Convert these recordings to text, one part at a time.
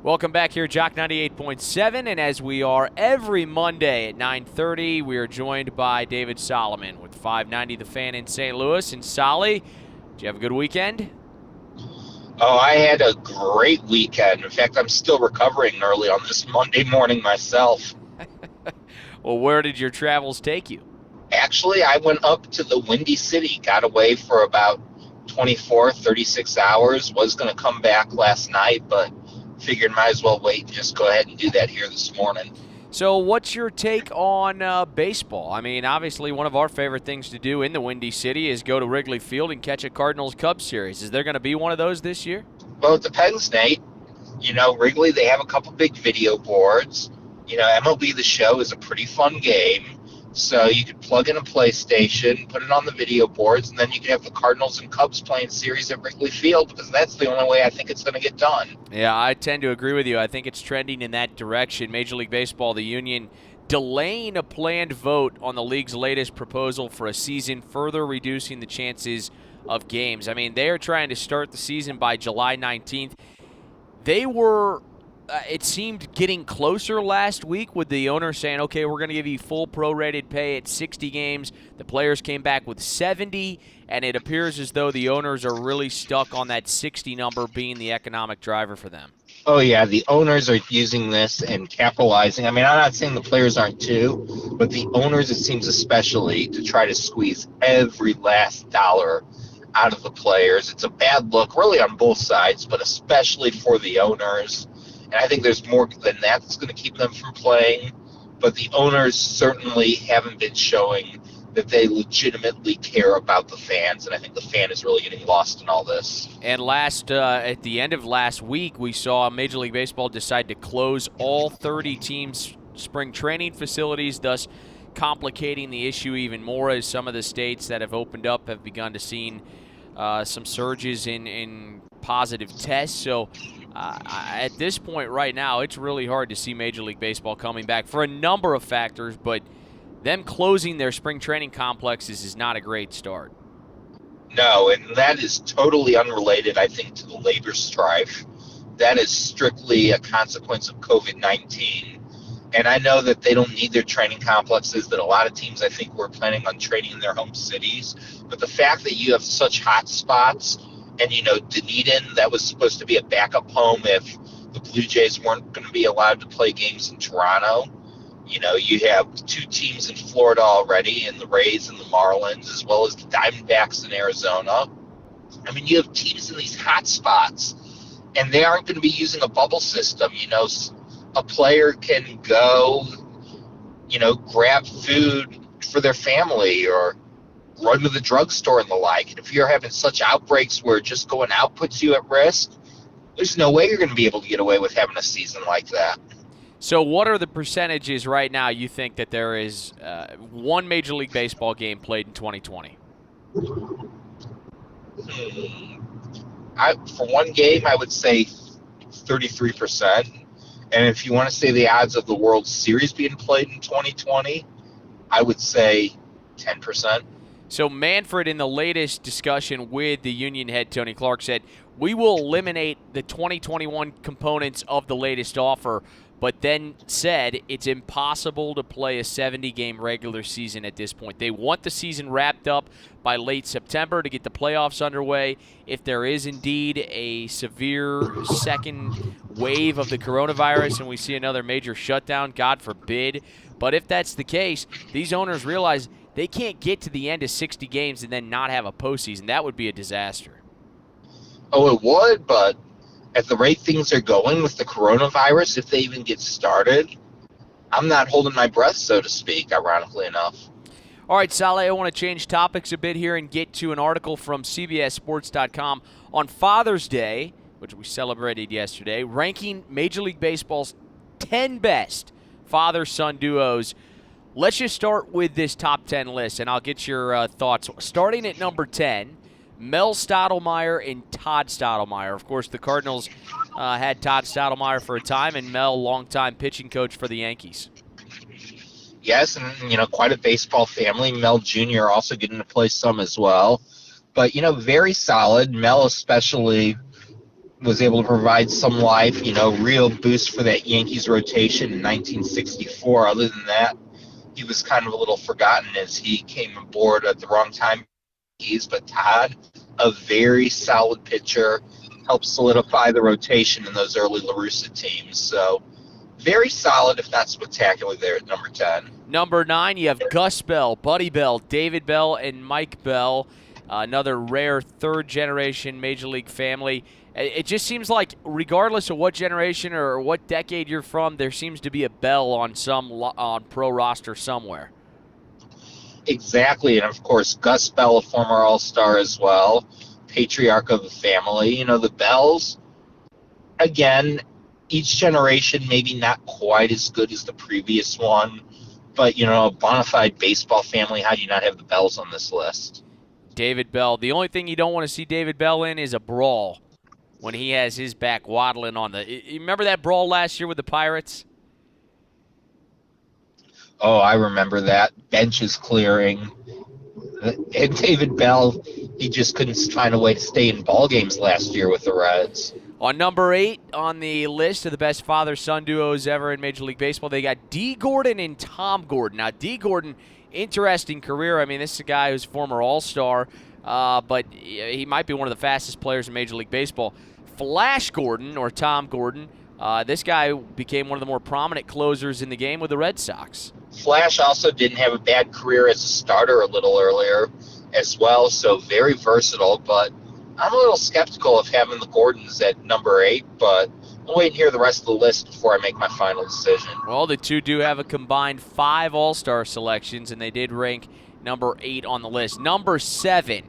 Welcome back here, Jock 98.7, and as we are every Monday at 9:30, we are joined by David Solomon with 590 The Fan in St. Louis. And Solly, did you have a good weekend? Oh, I had a great weekend. In fact, I'm still recovering early on this Monday morning myself. Well, where did your travels take you? Actually, I went up to the Windy City, got away for about 24, 36 hours, was going to come back last night, but figured might as well wait and just go ahead and do that here this morning. So what's your take on baseball? I mean, obviously one of our favorite things to do in the Windy City is go to Wrigley Field and catch a Cardinals Cup Series. Is there going to be one of those this year? Well, it depends, Nate. Wrigley, they have a couple big video boards. MLB The Show is a pretty fun game. So you could plug in a PlayStation, put it on the video boards, and then you could have the Cardinals and Cubs playing series at Wrigley Field, because that's the only way I think it's going to get done. Yeah, I tend to agree with you. I think it's trending in that direction. Major League Baseball, the union, delaying a planned vote on the league's latest proposal for a season, further reducing the chances of games. I mean, they are trying to start the season by July 19th. They were... it seemed getting closer last week with the owner saying, okay, we're going to give you full prorated pay at 60 games. The players came back with 70, and it appears as though the owners are really stuck on that 60 number being the economic driver for them. Oh, yeah, the owners are using this and capitalizing. I mean, I'm not saying the players aren't too, but the owners, it seems especially, to try to squeeze every last dollar out of the players. It's a bad look, really, on both sides, but especially for the owners. And I think there's more than that that's going to keep them from playing. But the owners certainly haven't been showing that they legitimately care about the fans. And I think the fan is really getting lost in all this. And at the end of last week, we saw Major League Baseball decide to close all 30 teams' spring training facilities, thus complicating the issue even more as some of the states that have opened up have begun to see some surges in positive tests. So at this point right now, it's really hard to see Major League Baseball coming back for a number of factors, but them closing their spring training complexes is not a great start. No, and that is totally unrelated, I think, to the labor strife. That is strictly a consequence of COVID-19. And I know that they don't need their training complexes, that a lot of teams, I think, were planning on training in their home cities. But the fact that you have such hot spots, and, Dunedin, that was supposed to be a backup home if the Blue Jays weren't going to be allowed to play games in Toronto. You have two teams in Florida already, and the Rays and the Marlins, as well as the Diamondbacks in Arizona. I mean, you have teams in these hot spots, and they aren't going to be using a bubble system. A player can go, grab food for their family or run to the drugstore and the like. And if you're having such outbreaks where just going out puts you at risk, there's no way you're going to be able to get away with having a season like that. So what are the percentages right now you think that there is one Major League Baseball game played in 2020? For one game, I would say 33%. And if you want to say the odds of the World Series being played in 2020, I would say 10%. So Manfred, in the latest discussion with the union head, Tony Clark, said, we will eliminate the 2021 components of the latest offer, but then said it's impossible to play a 70-game regular season at this point. They want the season wrapped up by late September to get the playoffs underway. If there is indeed a severe second wave of the coronavirus and we see another major shutdown, God forbid, but if that's the case, these owners realize they can't get to the end of 60 games and then not have a postseason. That would be a disaster. Oh, it would, but at the rate things are going with the coronavirus, if they even get started, I'm not holding my breath, so to speak, ironically enough. All right, Saleh, I want to change topics a bit here and get to an article from CBSSports.com on Father's Day, which we celebrated yesterday, ranking Major League Baseball's 10 best father-son duos. Let's just start with this top 10 list, and I'll get your thoughts. Starting at number 10, Mel Stottlemyre and Todd Stottlemyre. Of course, the Cardinals had Todd Stottlemyre for a time, and Mel, longtime pitching coach for the Yankees. Yes, and, quite a baseball family. Mel Jr. also getting to play some as well. But, very solid. Mel especially was able to provide some life, real boost for that Yankees rotation in 1964. Other than that, he was kind of a little forgotten as he came aboard at the wrong time. But Todd, a very solid pitcher, helped solidify the rotation in those early La Russa teams. So very solid, if not spectacular, there at number 10. Number 9, you have Gus Bell, Buddy Bell, David Bell, and Mike Bell. Another rare third-generation Major League family. It just seems like regardless of what generation or what decade you're from, there seems to be a Bell on pro roster somewhere. Exactly, and of course, Gus Bell, a former All-Star as well, patriarch of the family. The Bells, again, each generation maybe not quite as good as the previous one, but, a bona fide baseball family. How do you not have the Bells on this list? David Bell. The only thing you don't want to see David Bell in is a brawl when he has his back waddling on the – you remember that brawl last year with the Pirates? Oh, I remember that. Benches clearing. And David Bell, he just couldn't find a way to stay in ball games last year with the Reds. On number 8 on the list of the best father-son duos ever in Major League Baseball, they got Dee Gordon and Tom Gordon. Now, Dee Gordon, interesting career. I mean, this is a guy who's a former All-Star, but he might be one of the fastest players in Major League Baseball. Flash Gordon, or Tom Gordon, this guy became one of the more prominent closers in the game with the Red Sox. Flash also didn't have a bad career as a starter a little earlier as well, so very versatile, but I'm a little skeptical of having the Gordons at number 8, but I'll wait and hear the rest of the list before I make my final decision. Well, the two do have a combined 5 All-Star selections, and they did rank number 8 on the list. Number 7.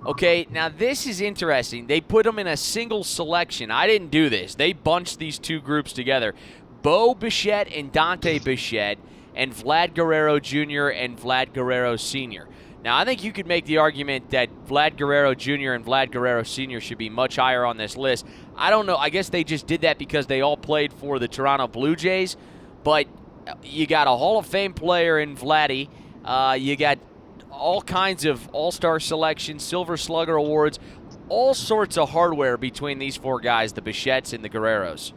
Okay, now this is interesting. They put them in a single selection. I didn't do this. They bunched these two groups together. Bo Bichette and Dante Bichette, and Vlad Guerrero Jr. and Vlad Guerrero Sr. Now, I think you could make the argument that Vlad Guerrero Jr. and Vlad Guerrero Sr. should be much higher on this list. I don't know. I guess they just did that because they all played for the Toronto Blue Jays. But you got a Hall of Fame player in Vladdy. You got all kinds of all-star selections, Silver Slugger awards, all sorts of hardware between these 4 guys, the Bichettes and the Guerreros.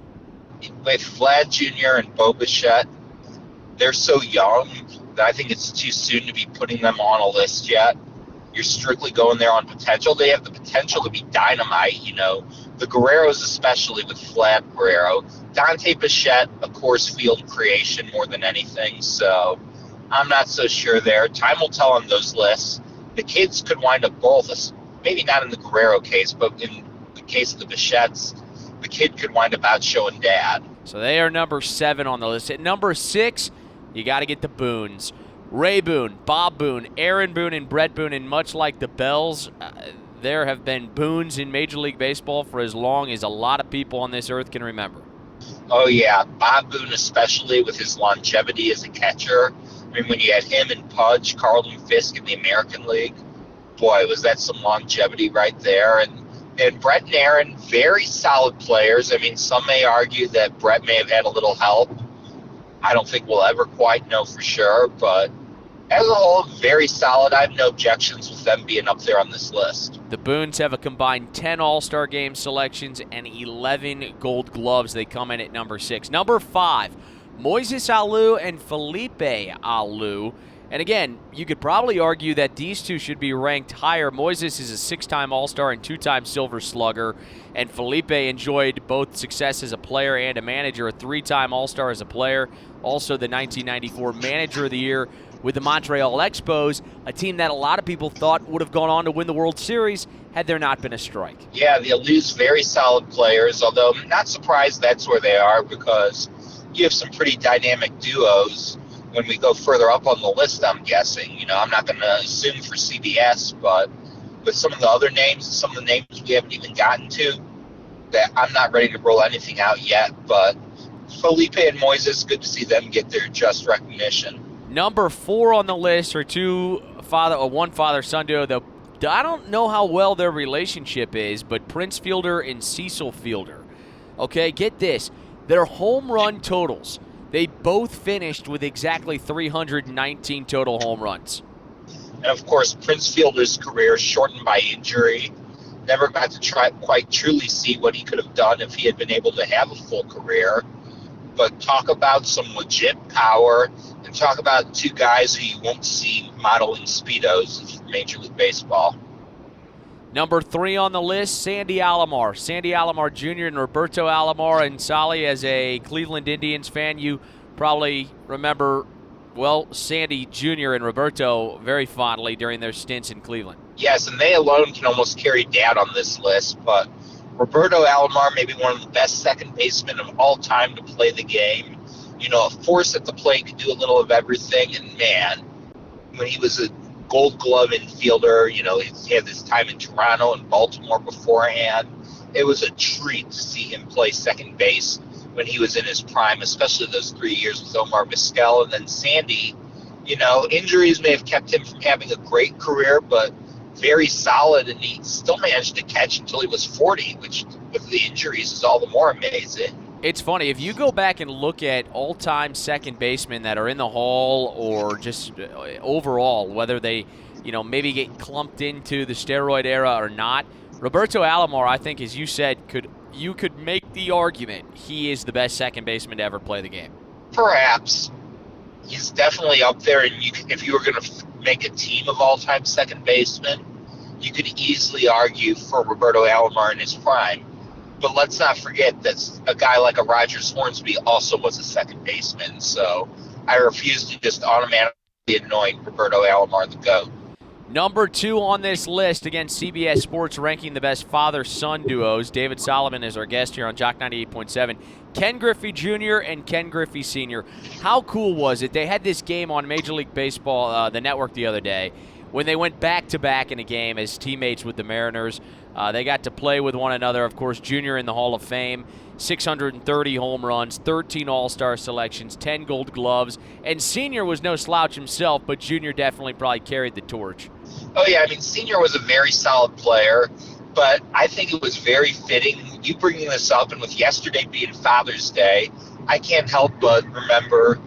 With Vlad Jr. and Bo Bichette, they're so young that I think it's too soon to be putting them on a list yet. You're strictly going there on potential. They have the potential to be dynamite, The Guerreros, especially with Vlad Guerrero. Dante Bichette, a course field creation more than anything, so I'm not so sure there. Time will tell on those lists. The kids could wind up both, maybe not in the Guerrero case, but in the case of the Bichettes, the kid could wind up outshowing dad. So they are number 7 on the list. At number 6, you got to get the Boones. Ray Boone, Bob Boone, Aaron Boone, and Bret Boone, and much like the Bells, there have been Boones in Major League Baseball for as long as a lot of people on this earth can remember. Oh, yeah. Bob Boone, especially with his longevity as a catcher. I mean, when you had him and Pudge, Carlton Fisk in the American League, boy, was that some longevity right there. And Bret and Aaron, very solid players. I mean, some may argue that Bret may have had a little help. I don't think we'll ever quite know for sure, but as a whole, very solid. I have no objections with them being up there on this list. The Boones have a combined 10 All-Star Game selections and 11 Gold Gloves. They come in at number 6. Number 5, Moises Alou and Felipe Alou. And again, you could probably argue that these two should be ranked higher. Moises is a 6-time All-Star and 2-time Silver Slugger, and Felipe enjoyed both success as a player and a manager, a 3-time All-Star as a player, also the 1994 Manager of the Year with the Montreal Expos, a team that a lot of people thought would have gone on to win the World Series had there not been a strike. Yeah, the Alous, very solid players, although I'm not surprised that's where they are because you have some pretty dynamic duos when we go further up on the list, I'm guessing. I'm not going to assume for CBS, but with some of the other names, some of the names we haven't even gotten to, that I'm not ready to roll anything out yet. But Felipe and Moises, good to see them get their just recognition. Number 4 on the list are one father-son duo. Though I don't know how well their relationship is, but Prince Fielder and Cecil Fielder. Okay, get this. Their home run totals. They both finished with exactly 319 total home runs. And, of course, Prince Fielder's career shortened by injury never got to quite truly see what he could have done if he had been able to have a full career. But talk about some legit power, and talk about two guys who you won't see modeling Speedos in Major League Baseball. Number 3 on the list, Sandy Alomar. Sandy Alomar Jr. and Roberto Alomar. And Sally, as a Cleveland Indians fan, you probably remember, well, Sandy Jr. and Roberto very fondly during their stints in Cleveland. Yes, and they alone can almost carry Dad on this list, but Roberto Alomar may be one of the best second basemen of all time to play the game. You know, a force at the plate, could do a little of everything, and man, when he was a Gold Glove infielder, you know, he had this time in Toronto and Baltimore beforehand. It was a treat to see him play second base when he was in his prime, especially those 3 years with Omar Vizquel. And then Sandy, you know, injuries may have kept him from having a great career, but very solid, and he still managed to catch until he was 40, which with the injuries is all the more amazing. It's funny, if you go back and look at all-time second basemen that are in the Hall or just overall, whether they, you know, maybe get clumped into the steroid era or not, Roberto Alomar, I think, as you said, you could make the argument he is the best second baseman to ever play the game. Perhaps. He's definitely up there, and if you were going to make a team of all-time second basemen, you could easily argue for Roberto Alomar in his prime. But let's not forget that a guy like a Rogers Hornsby also was a second baseman, so I refuse to just automatically anoint Roberto Alomar the GOAT. Number 2 on this list, again, CBS Sports ranking the best father-son duos. David Solomon is our guest here on Jock 98.7. Ken Griffey Jr. and Ken Griffey Sr. How cool was it? They had this game on Major League Baseball, the network, the other day, when they went back-to-back in a game as teammates with the Mariners. They got to play with one another. Of course, Jr. in the Hall of Fame, 630 home runs, 13 All-Star selections, 10 Gold Gloves, and Sr. was no slouch himself, but Jr. definitely probably carried the torch. Oh, yeah, I mean, Sr. was a very solid player, but I think it was very fitting. You bringing this up, and with yesterday being Father's Day, I can't help but remember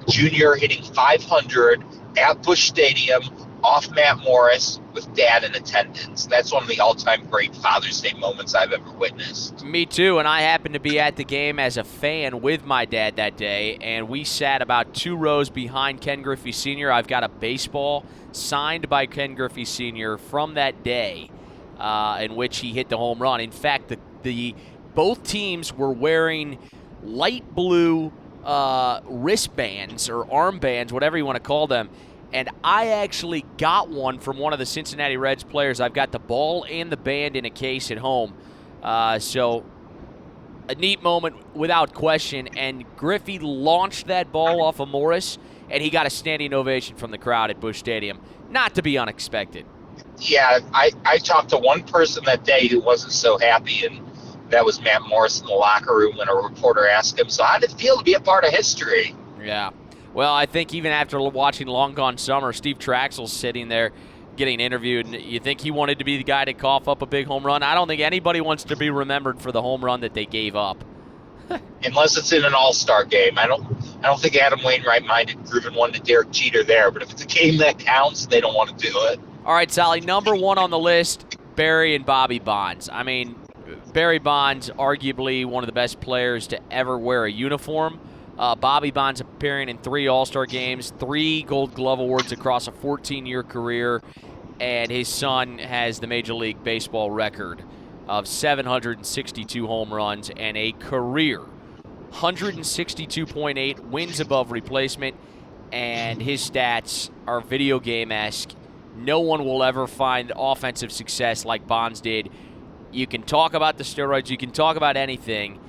Jr. hitting 500 at Busch Stadium off Matt Morris with Dad in attendance. That's one of the all-time great Father's Day moments I've ever witnessed. Me too, and I happened to be at the game as a fan with my dad that day, and we sat about 2 rows behind Ken Griffey Sr. I've got a baseball signed by Ken Griffey Sr. from that day in which he hit the home run. In fact, the both teams were wearing light blue wristbands or armbands, whatever you want to call them, and I actually got one from one of the Cincinnati Reds players. I've got the ball and the band in a case at home. So a neat moment without question. And Griffey launched that ball off of Morris, and he got a standing ovation from the crowd at Busch Stadium. Not to be unexpected. Yeah, I talked to one person that day who wasn't so happy, and that was Matt Morris in the locker room when a reporter asked him, so how did it feel to be a part of history? Yeah. Well, I think even after watching Long Gone Summer, Steve Traxel's sitting there getting interviewed, and you think he wanted to be the guy to cough up a big home run? I don't think anybody wants to be remembered for the home run that they gave up. Unless it's in an all-star game. I don't think Adam Wainwright minded grooving one to Derek Jeter there, but if it's a game that counts, they don't want to do it. All right, Sally, number 1 on the list, Barry and Bobby Bonds. I mean, Barry Bonds, arguably one of the best players to ever wear a uniform. Bobby Bonds appearing in 3 All-Star games, 3 Gold Glove awards across a 14-year career, and his son has the Major League Baseball record of 762 home runs and a career 162.8 wins above replacement, and his stats are video game-esque. No one will ever find offensive success like Bonds did. You can talk about the steroids, you can talk about anything,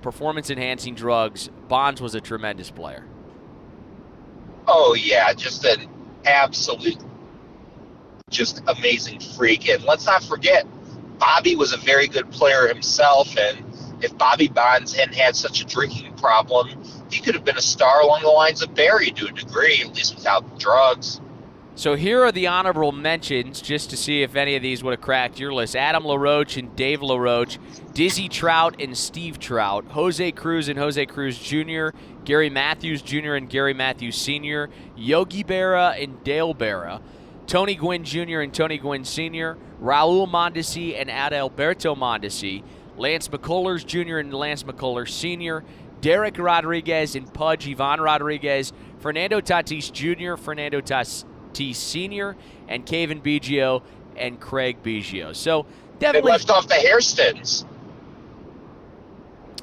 performance-enhancing drugs. Bonds was a tremendous player. Oh, yeah, just an absolute, just amazing freak. And let's not forget, Bobby was a very good player himself, and if Bobby Bonds hadn't had such a drinking problem, he could have been a star along the lines of Barry to a degree, at least without the drugs. So here are the honorable mentions, just to see if any of these would have cracked your list. Adam LaRoche and Dave LaRoche, Dizzy Trout and Steve Trout, Jose Cruz and Jose Cruz Jr., Gary Matthews Jr. and Gary Matthews Sr., Yogi Berra and Dale Berra, Tony Gwynn Jr. and Tony Gwynn Sr., Raul Mondesi and Adalberto Mondesi, Lance McCullers Jr. and Lance McCullers Sr., Derek Rodriguez and Pudge Ivan Rodriguez, Fernando Tatis Jr., Fernando Tatis Sr., and Kevin Biggio and Craig Biggio. So definitely they left off the Hairstons.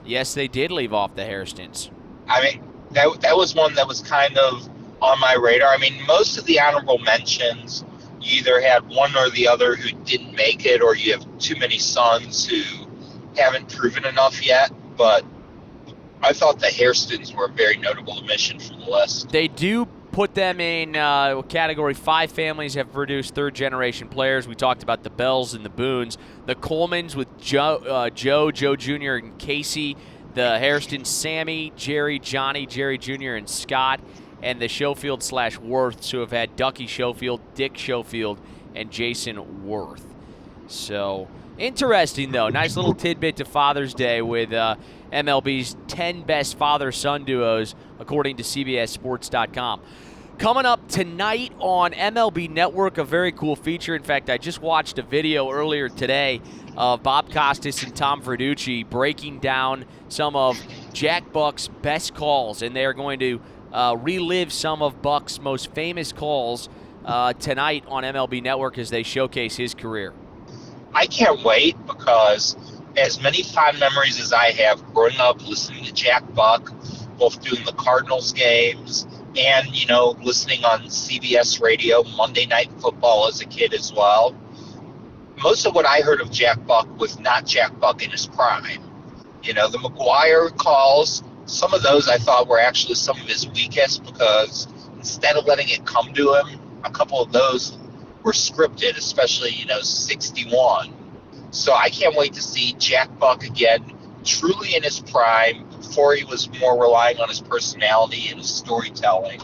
Yes, they did leave off the Hairstons. I mean, that was one that was kind of on my radar. I mean, most of the honorable mentions, you either had one or the other who didn't make it, or you have too many sons who haven't proven enough yet. But I thought the Hairstons were a very notable omission from the list. They do put them in category 5 families have produced third-generation players. We talked about the Bells and the Boones. The Colemans with Joe Jr., and Casey. The Hairstons, Sammy, Jerry, Johnny, Jerry Jr., and Scott. And the Schofield/Worths, who have had Ducky Schofield, Dick Schofield, and Jason Worth. So, interesting, though. Nice little tidbit to Father's Day with MLB's 10 best father-son duos, according to CBSSports.com. Coming up tonight on MLB Network, a very cool feature. In fact, I just watched a video earlier today of Bob Costas and Tom Verducci breaking down some of Jack Buck's best calls, and they are going to relive some of Buck's most famous calls tonight on MLB Network as they showcase his career. I can't wait, because as many fond memories as I have growing up listening to Jack Buck, both doing the Cardinals games and, listening on CBS radio, Monday Night Football as a kid as well. Most of what I heard of Jack Buck was not Jack Buck in his prime. The McGuire calls, some of those I thought were actually some of his weakest, because instead of letting it come to him, a couple of those were scripted, especially, 61. So I can't wait to see Jack Buck again, truly in his prime, before he was more relying on his personality and his storytelling.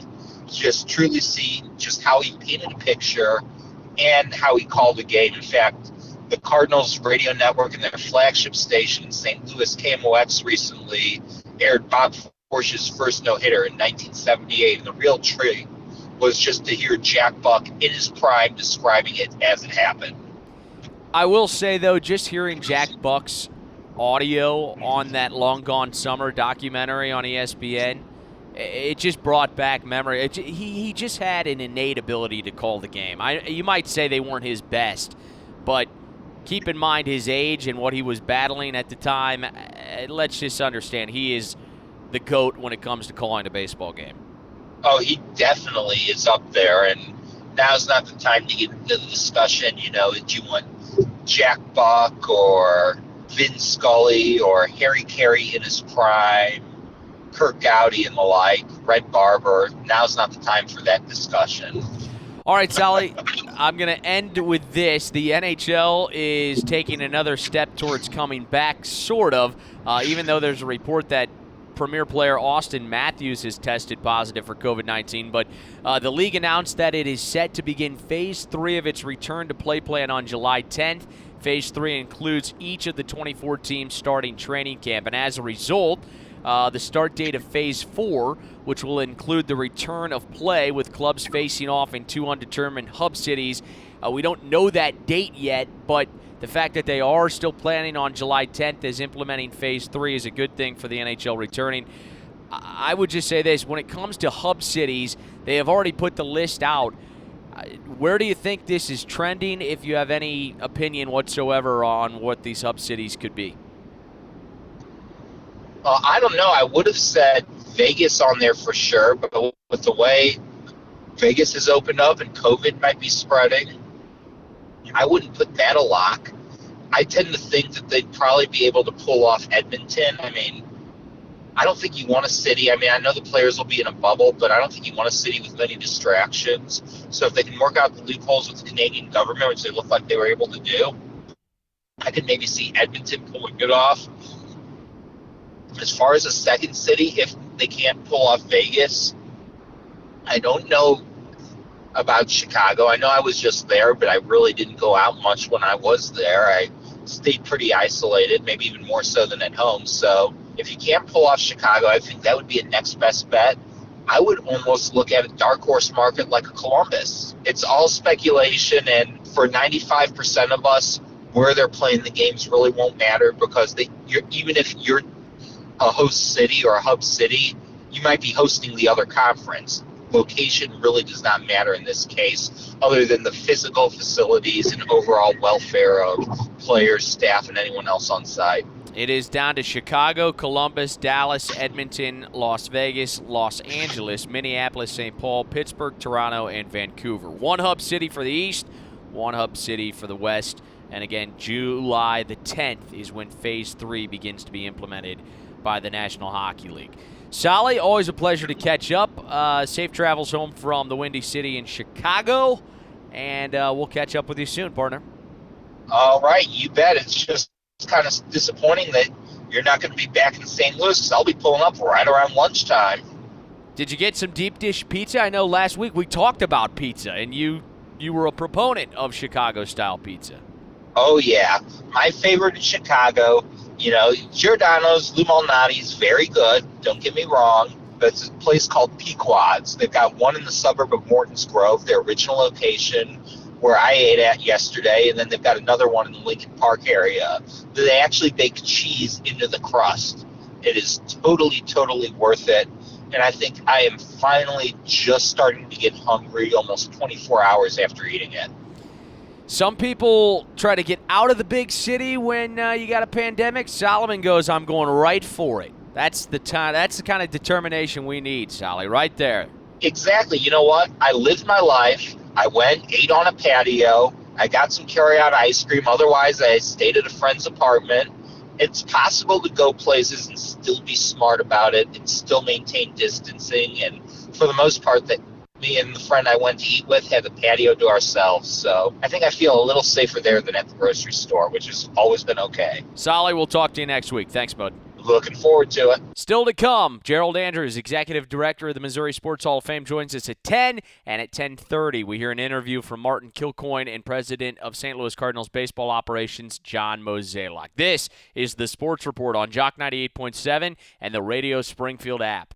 Just truly see just how he painted a picture and how he called a game. In fact, the Cardinals radio network and their flagship station, St. Louis KMOX, recently aired Bob Forsch's first no-hitter in 1978, and the real treat was just to hear Jack Buck in his prime describing it as it happened. I will say, though, just hearing Jack Buck's audio on that Long Gone Summer documentary on ESPN, it just brought back memory. He just had an innate ability to call the game. You might say they weren't his best, but keep in mind his age and what he was battling at the time. Let's just understand he is the GOAT when it comes to calling a baseball game. Oh, he definitely is up there, and now's not the time to get into the discussion, did you want Jack Buck or Vin Scully or Harry Carey in his prime, Kurt Gowdy and the like, Red Barber. Now's not the time for that discussion. All right, Sally, I'm going to end with this. The NHL is taking another step towards coming back, sort of, even though there's a report that Premier player Austin Matthews has tested positive for COVID-19. But the league announced that it is set to begin Phase 3 of its return-to-play plan on July 10th. Phase 3 includes each of the 24 teams starting training camp. And as a result, the start date of Phase 4, which will include the return of play with clubs facing off in 2 undetermined hub cities. We don't know that date yet, but the fact that they are still planning on July 10th as implementing Phase 3 is a good thing for the NHL returning. I would just say this. When it comes to hub cities, they have already put the list out. Where do you think this is trending, if you have any opinion whatsoever on what these hub cities could be? I don't know. I would have said Vegas on there for sure, but with the way Vegas has opened up and COVID might be spreading, I wouldn't put that a lock. I tend to think that they'd probably be able to pull off Edmonton. I mean, I don't think you want a city. I mean, I know the players will be in a bubble, but I don't think you want a city with many distractions. So if they can work out the loopholes with the Canadian government, which they look like they were able to do, I could maybe see Edmonton pulling it off. As far as a second city, if they can't pull off Vegas, I don't know about Chicago. I know I was just there, but I really didn't go out much when I was there. I stayed pretty isolated, maybe even more so than at home. So if you can't pull off Chicago, I think that would be a next best bet. I would almost look at a dark horse market like a Columbus. It's all speculation, and for 95% of us, where they're playing the games really won't matter because even if you're a host city or a hub city, you might be hosting the other conference. Location really does not matter in this case, other than the physical facilities and overall welfare of players, staff, and anyone else on site. It is down to Chicago, Columbus, Dallas, Edmonton, Las Vegas, Los Angeles, Minneapolis, St. Paul, Pittsburgh, Toronto, and Vancouver. One hub city for the East, one hub city for the West. And again, July the 10th is when Phase 3 begins to be implemented by the National Hockey League. Sally, always a pleasure to catch up. Safe travels home from the Windy City in Chicago. And we'll catch up with you soon, partner. All right, you bet. It's just kind of disappointing that you're not going to be back in St. Louis because I'll be pulling up right around lunchtime. Did you get some deep dish pizza? I know last week we talked about pizza, and you were a proponent of Chicago-style pizza. Oh, yeah. My favorite in Chicago, Giordano's Lou Malnati's very good. Don't get me wrong. But it's a place called Pequod's. They've got one in the suburb of Morton's Grove, their original location, where I ate at yesterday, and then they've got another one in the Lincoln Park area. They actually bake cheese into the crust. It is totally, totally worth it. And I think I am finally just starting to get hungry almost 24 hours after eating it. Some people try to get out of the big city when you got a pandemic. Solomon goes, I'm going right for it. That's the time. That's the kind of determination we need, Sally, right there. Exactly. You know what? I lived my life. I went, ate on a patio. I got some carry-out ice cream. Otherwise, I stayed at a friend's apartment. It's possible to go places and still be smart about it and still maintain distancing. And for the most part, that me and the friend I went to eat with had the patio to ourselves. So I think I feel a little safer there than at the grocery store, which has always been okay. Sally, we'll talk to you next week. Thanks, bud. Looking forward to it. Still to come, Gerald Andrews, Executive Director of the Missouri Sports Hall of Fame, joins us at 10, and at 10:30 we hear an interview from Martin Kilcoyne and President of St. Louis Cardinals Baseball Operations, John Mozeliak. This is the Sports Report on Jock 98.7 and the Radio Springfield app.